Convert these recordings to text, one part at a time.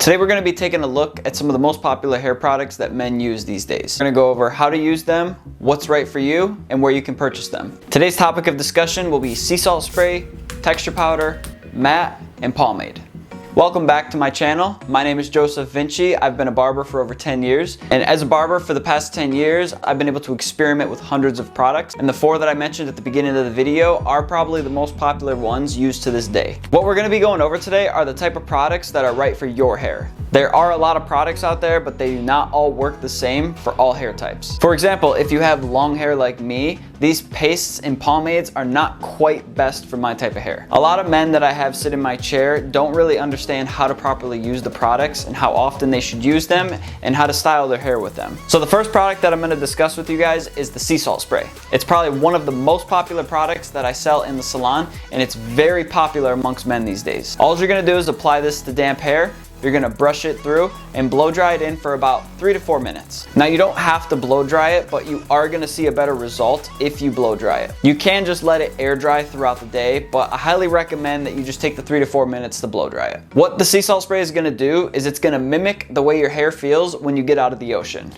Today we're going to be taking a look at some of the most popular hair products that men use these days. We're going to go over how to use them, what's right for you, and where you can purchase them. Today's topic of discussion will be sea salt spray, texture powder, mat, and pomade. Welcome back to my channel. My name is Joseph Vinci. I've been a barber for over 10 years. And as a barber for the past 10 years, I've been able to experiment with hundreds of products. And the 4 that I mentioned at the beginning of the video are probably the most popular ones used to this day. What we're gonna be going over today are the type of products that are right for your hair. There are a lot of products out there, but they do not all work the same for all hair types. For example, if you have long hair like me, these pastes and pomades are not quite best for my type of hair. A lot of men that I have sit in my chair don't really understand how to properly use the products and how often they should use them and how to style their hair with them. So the first product that I'm going to discuss with you guys is the sea salt spray. It's probably one of the most popular products that I sell in the salon, and it's very popular amongst men these days. All you're going to do is apply this to damp hair. You're gonna brush it through and blow dry it in for about 3 to 4 minutes. Now you don't have to blow dry it, but you are gonna see a better result if you blow dry it. You can just let it air dry throughout the day, but I highly recommend that you just take the 3 to 4 minutes to blow dry it. What the sea salt spray is gonna do is it's gonna mimic the way your hair feels when you get out of the ocean.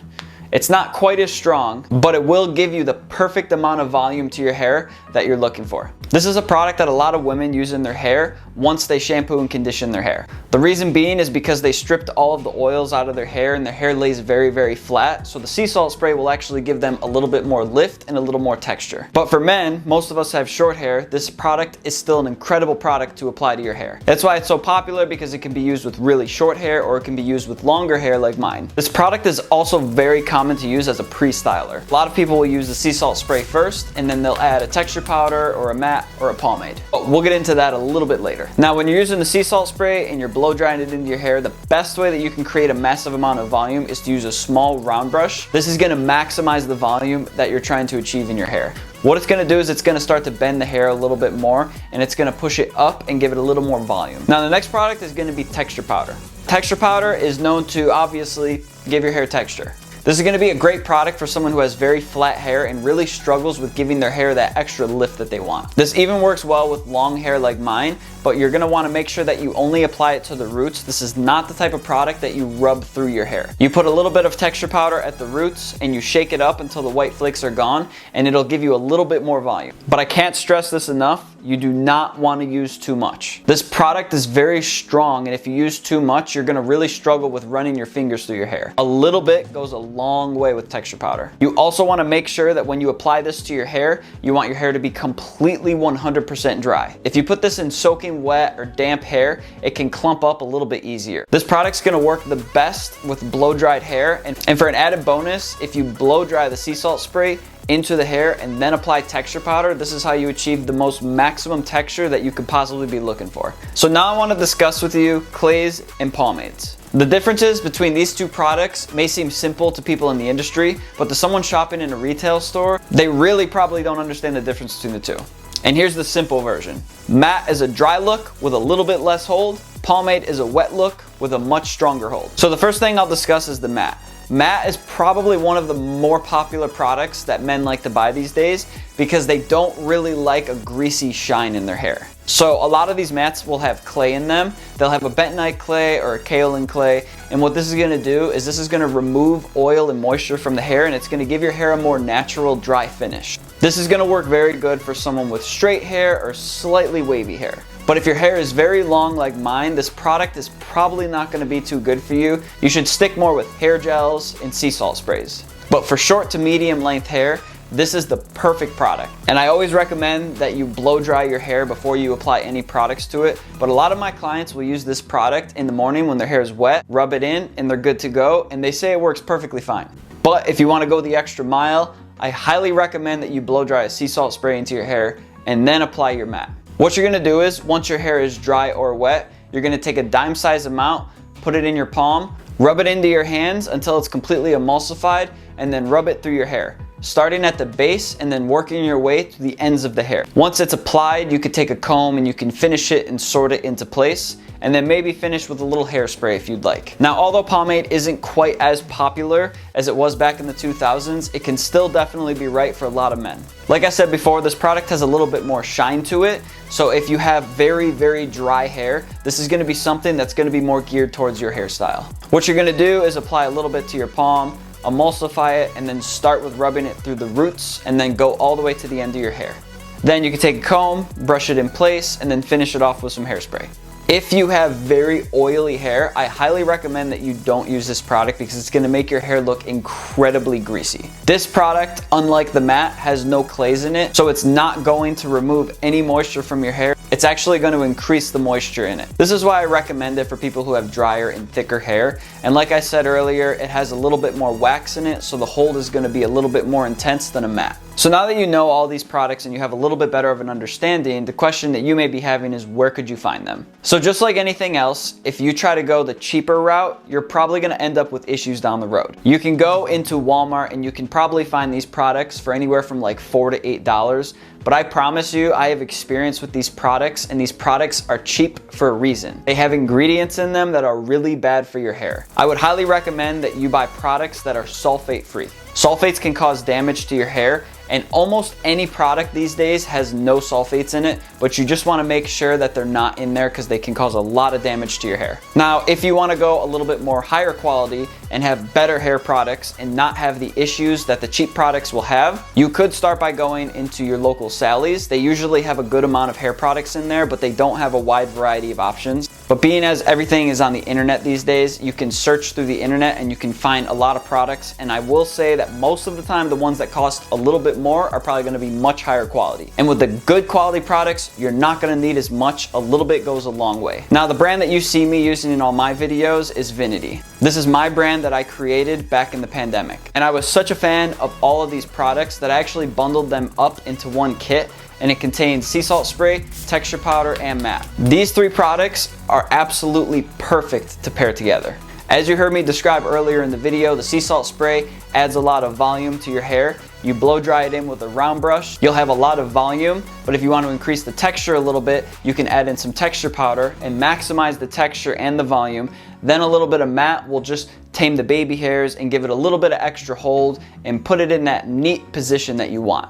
It's not quite as strong, but it will give you the perfect amount of volume to your hair that you're looking for. This is a product that a lot of women use in their hair once they shampoo and condition their hair. The reason being is because they stripped all of the oils out of their hair and their hair lays very, very flat. So the sea salt spray will actually give them a little bit more lift and a little more texture. But for men, most of us have short hair. This product is still an incredible product to apply to your hair. That's why it's so popular, because it can be used with really short hair or it can be used with longer hair like mine. This product is also very common to use as a pre-styler. A lot of people will use the sea salt spray first, and then they'll add a texture powder or a mat or a pomade. But we'll get into that a little bit later. Now, when you're using the sea salt spray and you're blow drying it into your hair, the best way that you can create a massive amount of volume is to use a small round brush. This is gonna maximize the volume that you're trying to achieve in your hair. What it's gonna do is it's gonna start to bend the hair a little bit more, and it's gonna push it up and give it a little more volume. Now, the next product is gonna be texture powder. Texture powder is known to obviously give your hair texture. This is going to be a great product for someone who has very flat hair and really struggles with giving their hair that extra lift that they want. This even works well with long hair like mine, but you're going to want to make sure that you only apply it to the roots. This is not the type of product that you rub through your hair. You put a little bit of texture powder at the roots and you shake it up until the white flakes are gone, and it'll give you a little bit more volume. But I can't stress this enough. You do not want to use too much. This product is very strong, and if you use too much, you're going to really struggle with running your fingers through your hair. A little bit goes a long way with texture powder. You also want to make sure that when you apply this to your hair, you want your hair to be completely 100% dry. If you put this in soaking wet or damp hair, it can clump up a little bit easier. This product's going to work the best with blow dried hair, and for an added bonus, if you blow dry the sea salt spray into the hair and then apply texture powder, this is how you achieve the most maximum texture that you could possibly be looking for. So now I want to discuss with you clays and pomades. The differences between these two products may seem simple to people in the industry, but to someone shopping in a retail store, they really probably don't understand the difference between the two. And here's the simple version. Matte is a dry look with a little bit less hold. Pomade is a wet look with a much stronger hold. So the first thing I'll discuss is the matte. Matte is probably one of the more popular products that men like to buy these days because they don't really like a greasy shine in their hair. So a lot of these mats will have clay in them. They'll have a bentonite clay or a kaolin clay, and what this is gonna do is this is gonna remove oil and moisture from the hair, and it's gonna give your hair a more natural dry finish. This is gonna work very good for someone with straight hair or slightly wavy hair. But if your hair is very long like mine, this product is probably not going to be too good for you. You should stick more with hair gels and sea salt sprays. But for short to medium length hair, this is the perfect product. And I always recommend that you blow dry your hair before you apply any products to it. But a lot of my clients will use this product in the morning when their hair is wet, rub it in, and they're good to go. And they say it works perfectly fine. But if you want to go the extra mile, I highly recommend that you blow dry a sea salt spray into your hair and then apply your mat. What you're gonna do is, once your hair is dry or wet, you're gonna take a dime size amount, put it in your palm, rub it into your hands until it's completely emulsified, and then rub it through your hair. starting at the base and then working your way to the ends of the hair. Once it's applied, you could take a comb and you can finish it and sort it into place, and then maybe finish with a little hairspray if you'd like. Now, although pomade isn't quite as popular as it was back in the 2000s, it can still definitely be right for a lot of men. Like I said before, this product has a little bit more shine to it, so if you have very, very dry hair, this is gonna be something that's gonna be more geared towards your hairstyle. What you're gonna do is apply a little bit to your palm, emulsify it, and then start with rubbing it through the roots and then go all the way to the end of your hair. Then you can take a comb, brush it in place, and then finish it off with some hairspray. If you have very oily hair, I highly recommend that you don't use this product because it's gonna make your hair look incredibly greasy. This product, unlike the matte, has no clays in it, so it's not going to remove any moisture from your hair. It's actually going to increase the moisture in it. This is why I recommend it for people who have drier and thicker hair. And like I said earlier, it has a little bit more wax in it, so the hold is going to be a little bit more intense than a matte. So now that you know all these products and you have a little bit better of an understanding, the question that you may be having is, where could you find them? So just like anything else, if you try to go the cheaper route, you're probably going to end up with issues down the road. You can go into Walmart and you can probably find these products for anywhere from like $4 to $8. But I promise you, I have experience with these products, and these products are cheap for a reason. They have ingredients in them that are really bad for your hair. I would highly recommend that you buy products that are sulfate free. Sulfates can cause damage to your hair, and almost any product these days has no sulfates in it, but you just wanna make sure that they're not in there because they can cause a lot of damage to your hair. Now, if you wanna go a little bit more higher quality and have better hair products and not have the issues that the cheap products will have, you could start by going into your local Sally's. They usually have a good amount of hair products in there, but they don't have a wide variety of options. But being as everything is on the internet these days, you can search through the internet and you can find a lot of products, and I will say that most of the time the ones that cost a little bit more are probably going to be much higher quality. And with the good quality products, you're not going to need as much. A little bit goes a long way. Now, the brand that you see me using in all my videos is Vinity. This is my brand that I created back in the pandemic. And I was such a fan of all of these products that I actually bundled them up into one kit, and it contains sea salt spray, texture powder, and matte. These three products are absolutely perfect to pair together. As you heard me describe earlier in the video, the sea salt spray adds a lot of volume to your hair. You blow dry it in with a round brush, you'll have a lot of volume, but if you want to increase the texture a little bit, you can add in some texture powder and maximize the texture and the volume. Then a little bit of matte will just tame the baby hairs and give it a little bit of extra hold and put it in that neat position that you want.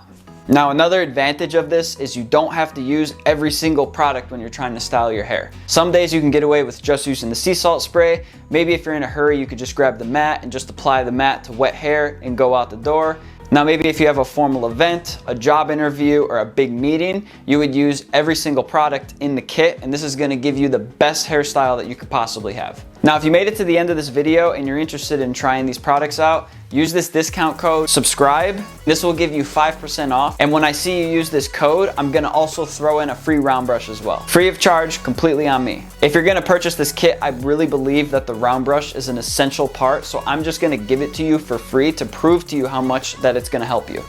Now, another advantage of this is you don't have to use every single product when you're trying to style your hair. Some days you can get away with just using the sea salt spray. Maybe if you're in a hurry, you could just grab the matte and just apply the matte to wet hair and go out the door. Now, maybe if you have a formal event, a job interview, or a big meeting, you would use every single product in the kit, and this is gonna give you the best hairstyle that you could possibly have. Now, if you made it to the end of this video and you're interested in trying these products out, use this discount code SUBSCRIBE. This will give you 5% off. And when I see you use this code, I'm gonna also throw in a free round brush as well. Free of charge, completely on me. If you're gonna purchase this kit, I really believe that the round brush is an essential part, so I'm just gonna give it to you for free to prove to you how much that it's gonna help you.